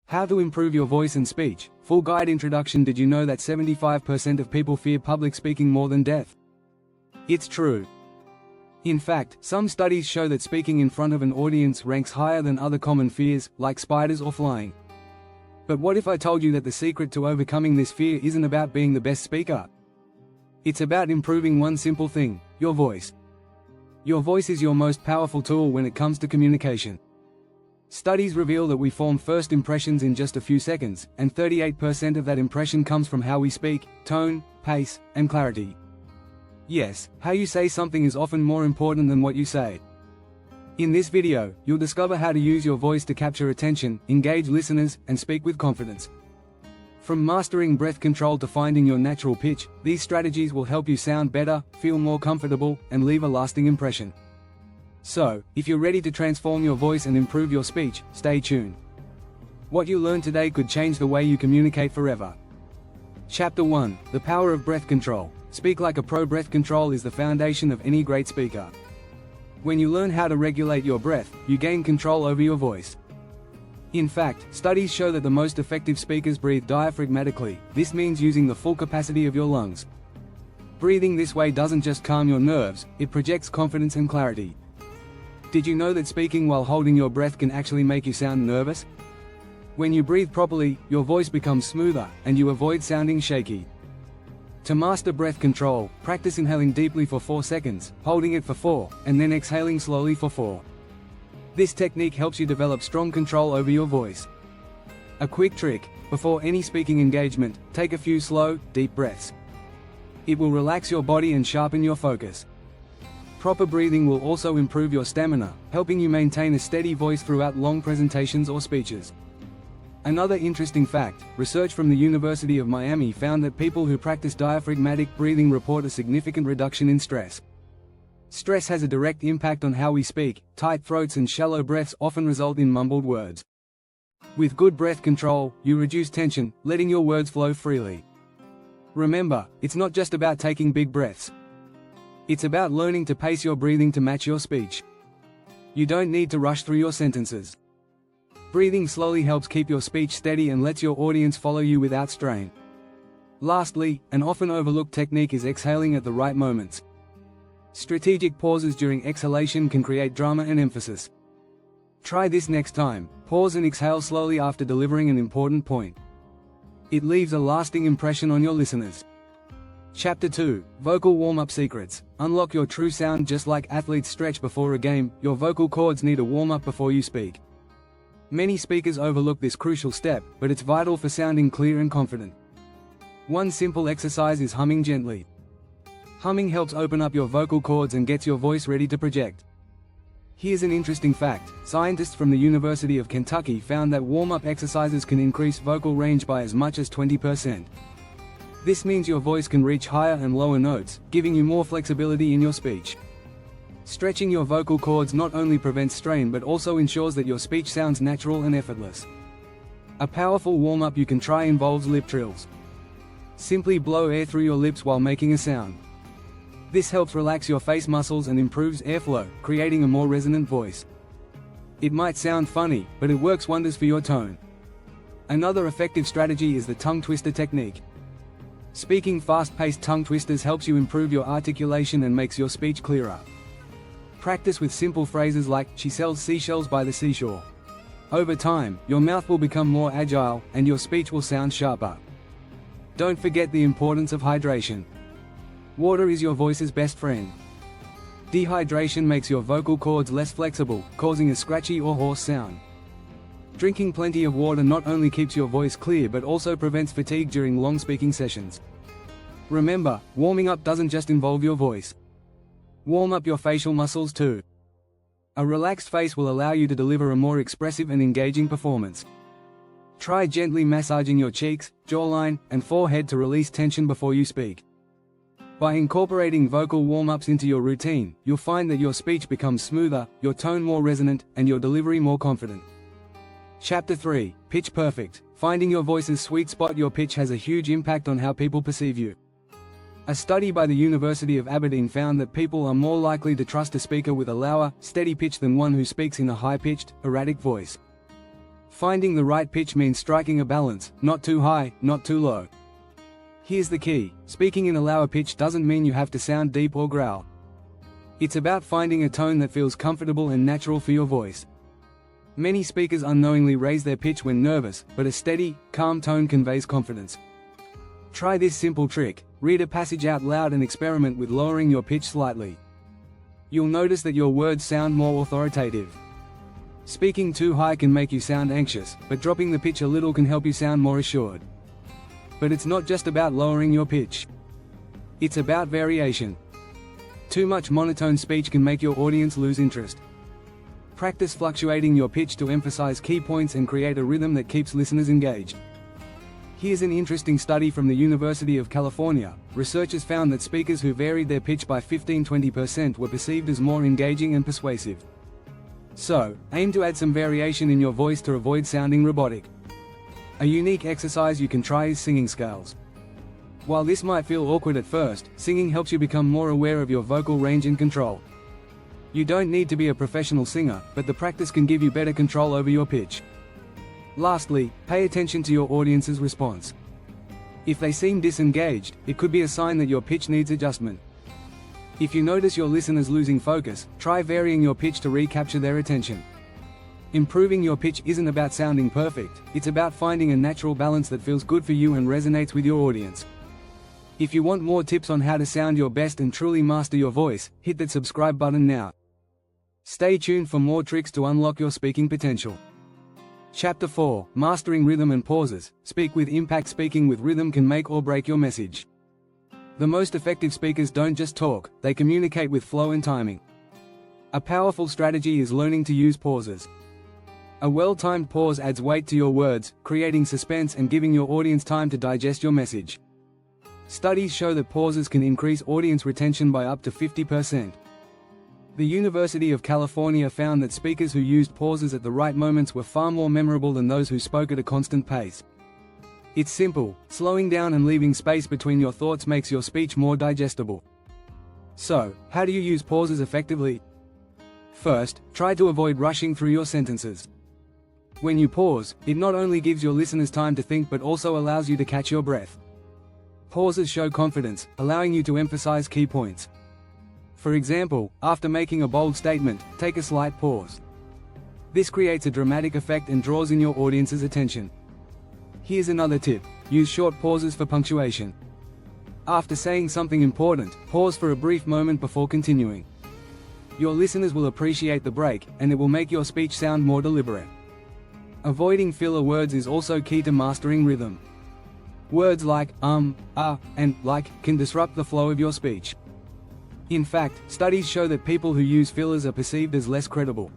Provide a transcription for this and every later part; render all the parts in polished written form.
How to improve your voice and speech. Full guide introduction. Did you know that 75% of people fear public speaking more than death? It's true. In fact, some studies show that speaking in front of an audience ranks higher than other common fears, like spiders or flying. But what if I told you that the secret to overcoming this fear isn't about being the best speaker? It's about improving one simple thing: your voice. Your voice is your most powerful tool when it comes to communication. Studies reveal that we form first impressions in just a few seconds, and 38% of that impression comes from how we speak, tone, pace, and clarity. Yes, how you say something is often more important than what you say. In this video, you'll discover how to use your voice to capture attention, engage listeners, and speak with confidence. From mastering breath control to finding your natural pitch, these strategies will help you sound better, feel more comfortable, and leave a lasting impression. So, if you're ready to transform your voice and improve your speech, stay tuned. What you learn today could change the way you communicate forever. Chapter 1: The Power of Breath Control. Speak like a pro. Breath control is the foundation of any great speaker. When you learn how to regulate your breath, you gain control over your voice. In fact, studies show that the most effective speakers breathe diaphragmatically. This means using the full capacity of your lungs. Breathing this way doesn't just calm your nerves, it projects confidence and clarity. Did you know that speaking while holding your breath can actually make you sound nervous? When you breathe properly, your voice becomes smoother, and you avoid sounding shaky. To master breath control, practice inhaling deeply for 4 seconds, holding it for 4, and then exhaling slowly for 4. This technique helps you develop strong control over your voice. A quick trick: before any speaking engagement, take a few slow, deep breaths. It will relax your body and sharpen your focus. Proper breathing will also improve your stamina, helping you maintain a steady voice throughout long presentations or speeches. Another interesting fact: research from the University of Miami found that people who practice diaphragmatic breathing report a significant reduction in stress. Stress has a direct impact on how we speak. Tight throats and shallow breaths often result in mumbled words. With good breath control, you reduce tension, letting your words flow freely. Remember, it's not just about taking big breaths. It's about learning to pace your breathing to match your speech. You don't need to rush through your sentences. Breathing slowly helps keep your speech steady and lets your audience follow you without strain. Lastly, an often overlooked technique is exhaling at the right moments. Strategic pauses during exhalation can create drama and emphasis. Try this next time: pause and exhale slowly after delivering an important point. It leaves a lasting impression on your listeners. Chapter 2: Vocal Warm-Up Secrets. Unlock your true sound. Just like athletes stretch before a game, your vocal cords need a warm-up before you speak. Many speakers overlook this crucial step, but it's vital for sounding clear and confident. One simple exercise is humming gently. Humming helps open up your vocal cords and gets your voice ready to project. Here's an interesting fact: scientists from the University of Kentucky found that warm-up exercises can increase vocal range by as much as 20%. This means your voice can reach higher and lower notes, giving you more flexibility in your speech. Stretching your vocal cords not only prevents strain but also ensures that your speech sounds natural and effortless. A powerful warm-up you can try involves lip trills. Simply blow air through your lips while making a sound. This helps relax your face muscles and improves airflow, creating a more resonant voice. It might sound funny, but it works wonders for your tone. Another effective strategy is the tongue twister technique. Speaking fast-paced tongue twisters helps you improve your articulation and makes your speech clearer. Practice with simple phrases like, "She sells seashells by the seashore." Over time, your mouth will become more agile, and your speech will sound sharper. Don't forget the importance of hydration. Water is your voice's best friend. Dehydration makes your vocal cords less flexible, causing a scratchy or hoarse sound. Drinking plenty of water not only keeps your voice clear but also prevents fatigue during long speaking sessions. Remember, warming up doesn't just involve your voice. Warm up your facial muscles too. A relaxed face will allow you to deliver a more expressive and engaging performance. Try gently massaging your cheeks, jawline, and forehead to release tension before you speak. By incorporating vocal warm-ups into your routine, you'll find that your speech becomes smoother, your tone more resonant, and your delivery more confident. Chapter 3: Pitch Perfect. Finding your voice's sweet spot. Your pitch has a huge impact on how people perceive you. A study by the University of Aberdeen found that people are more likely to trust a speaker with a lower, steady pitch than one who speaks in a high-pitched, erratic voice. Finding the right pitch means striking a balance, not too high, not too low. Here's the key: speaking in a lower pitch doesn't mean you have to sound deep or growl. It's about finding a tone that feels comfortable and natural for your voice. Many speakers unknowingly raise their pitch when nervous, but a steady, calm tone conveys confidence. Try this simple trick: read a passage out loud and experiment with lowering your pitch slightly. You'll notice that your words sound more authoritative. Speaking too high can make you sound anxious, but dropping the pitch a little can help you sound more assured. But it's not just about lowering your pitch. It's about variation. Too much monotone speech can make your audience lose interest. Practice fluctuating your pitch to emphasize key points and create a rhythm that keeps listeners engaged. Here's an interesting study from the University of California. Researchers found that speakers who varied their pitch by 15–20% were perceived as more engaging and persuasive. So, aim to add some variation in your voice to avoid sounding robotic. A unique exercise you can try is singing scales. While this might feel awkward at first, singing helps you become more aware of your vocal range and control. You don't need to be a professional singer, but the practice can give you better control over your pitch. Lastly, pay attention to your audience's response. If they seem disengaged, it could be a sign that your pitch needs adjustment. If you notice your listeners losing focus, try varying your pitch to recapture their attention. Improving your pitch isn't about sounding perfect, it's about finding a natural balance that feels good for you and resonates with your audience. If you want more tips on how to sound your best and truly master your voice, hit that subscribe button now. Stay tuned for more tricks to unlock your speaking potential. Chapter 4: Mastering Rhythm and Pauses. Speak with impact. Speaking with rhythm can make or break your message. The most effective speakers don't just talk, they communicate with flow and timing. A powerful strategy is learning to use pauses. A well-timed pause adds weight to your words, creating suspense and giving your audience time to digest your message. Studies show that pauses can increase audience retention by up to 50%. The University of California found that speakers who used pauses at the right moments were far more memorable than those who spoke at a constant pace. It's simple: slowing down and leaving space between your thoughts makes your speech more digestible. So, how do you use pauses effectively? First, try to avoid rushing through your sentences. When you pause, it not only gives your listeners time to think but also allows you to catch your breath. Pauses show confidence, allowing you to emphasize key points. For example, after making a bold statement, take a slight pause. This creates a dramatic effect and draws in your audience's attention. Here's another tip: use short pauses for punctuation. After saying something important, pause for a brief moment before continuing. Your listeners will appreciate the break, and it will make your speech sound more deliberate. Avoiding filler words is also key to mastering rhythm. Words like and like can disrupt the flow of your speech. In fact, studies show that people who use fillers are perceived as less credible.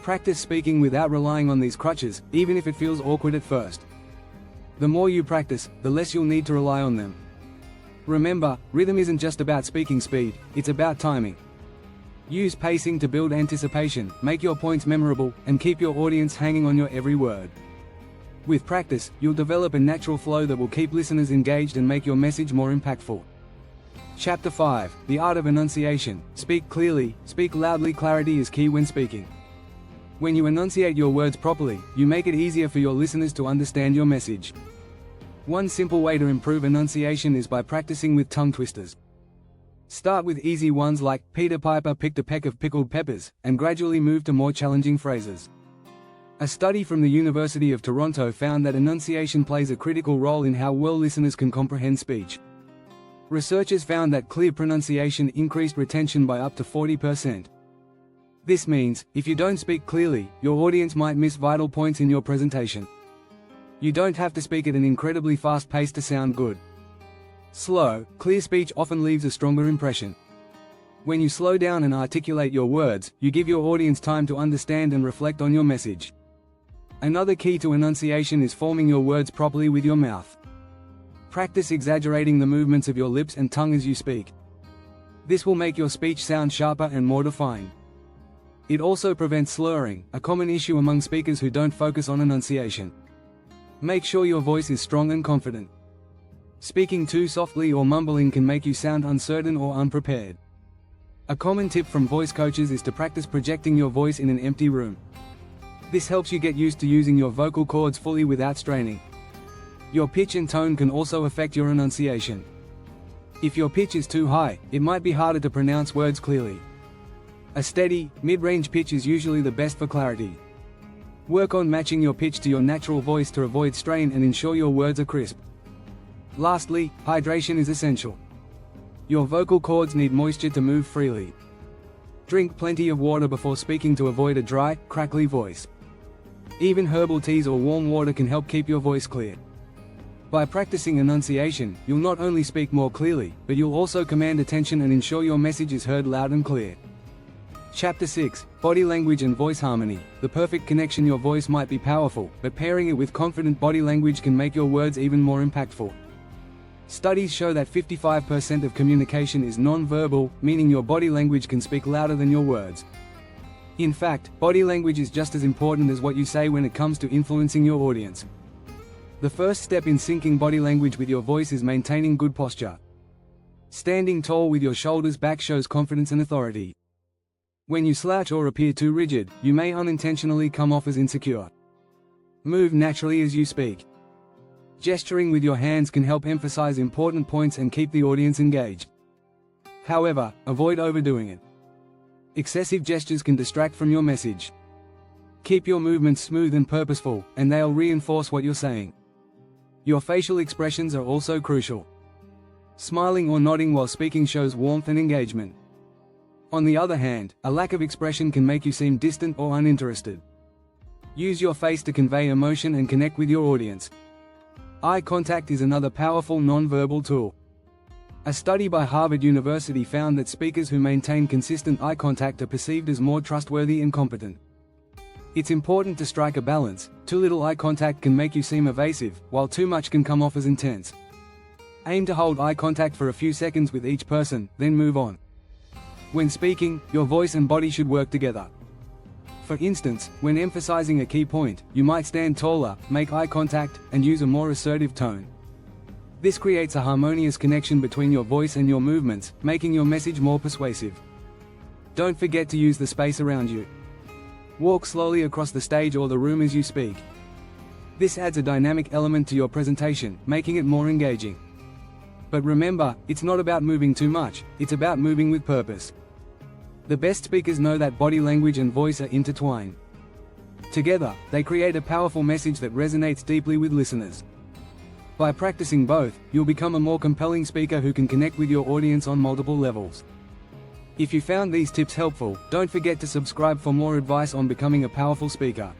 Practice speaking without relying on these crutches, even if it feels awkward at first. The more you practice, the less you'll need to rely on them. Remember, rhythm isn't just about speaking speed, it's about timing. Use pacing to build anticipation, make your points memorable, and keep your audience hanging on your every word. With practice, you'll develop a natural flow that will keep listeners engaged and make your message more impactful. Chapter 5: The Art of Enunciation. Speak clearly, speak loudly. Clarity is key when speaking. When you enunciate your words properly, you make it easier for your listeners to understand your message. One simple way to improve enunciation is by practicing with tongue twisters. Start with easy ones like, Peter Piper picked a peck of pickled peppers, and gradually move to more challenging phrases. A study from the University of Toronto found that enunciation plays a critical role in how well listeners can comprehend speech. Researchers found that clear pronunciation increased retention by up to 40%. This means, if you don't speak clearly, your audience might miss vital points in your presentation. You don't have to speak at an incredibly fast pace to sound good. Slow, clear speech often leaves a stronger impression. When you slow down and articulate your words, you give your audience time to understand and reflect on your message. Another key to enunciation is forming your words properly with your mouth. Practice exaggerating the movements of your lips and tongue as you speak. This will make your speech sound sharper and more defined. It also prevents slurring, a common issue among speakers who don't focus on enunciation. Make sure your voice is strong and confident. Speaking too softly or mumbling can make you sound uncertain or unprepared. A common tip from voice coaches is to practice projecting your voice in an empty room. This helps you get used to using your vocal cords fully without straining. Your pitch and tone can also affect your enunciation. If your pitch is too high, it might be harder to pronounce words clearly. A steady, mid-range pitch is usually the best for clarity. Work on matching your pitch to your natural voice to avoid strain and ensure your words are crisp. Lastly, hydration is essential. Your vocal cords need moisture to move freely. Drink plenty of water before speaking to avoid a dry, crackly voice. Even herbal teas or warm water can help keep your voice clear. By practicing enunciation, you'll not only speak more clearly, but you'll also command attention and ensure your message is heard loud and clear. Chapter 6: Body Language and Voice Harmony. The perfect connection. Your voice might be powerful, but pairing it with confident body language can make your words even more impactful. Studies show that 55% of communication is non-verbal, meaning your body language can speak louder than your words. In fact, body language is just as important as what you say when it comes to influencing your audience. The first step in syncing body language with your voice is maintaining good posture. Standing tall with your shoulders back shows confidence and authority. When you slouch or appear too rigid, you may unintentionally come off as insecure. Move naturally as you speak. Gesturing with your hands can help emphasize important points and keep the audience engaged. However, avoid overdoing it. Excessive gestures can distract from your message. Keep your movements smooth and purposeful, and they'll reinforce what you're saying. Your facial expressions are also crucial. Smiling or nodding while speaking shows warmth and engagement. On the other hand, a lack of expression can make you seem distant or uninterested. Use your face to convey emotion and connect with your audience. Eye contact is another powerful non-verbal tool. A study by Harvard University found that speakers who maintain consistent eye contact are perceived as more trustworthy and competent. It's important to strike a balance. Too little eye contact can make you seem evasive, while too much can come off as intense. Aim to hold eye contact for a few seconds with each person, then move on. When speaking, your voice and body should work together. For instance, when emphasizing a key point, you might stand taller, make eye contact, and use a more assertive tone. This creates a harmonious connection between your voice and your movements, making your message more persuasive. Don't forget to use the space around you. Walk slowly across the stage or the room as you speak. This adds a dynamic element to your presentation, making it more engaging. But remember, it's not about moving too much, it's about moving with purpose. The best speakers know that body language and voice are intertwined. Together, they create a powerful message that resonates deeply with listeners. By practicing both, you'll become a more compelling speaker who can connect with your audience on multiple levels. If you found these tips helpful, don't forget to subscribe for more advice on becoming a powerful speaker.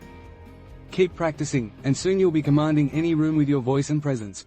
Keep practicing, and soon you'll be commanding any room with your voice and presence.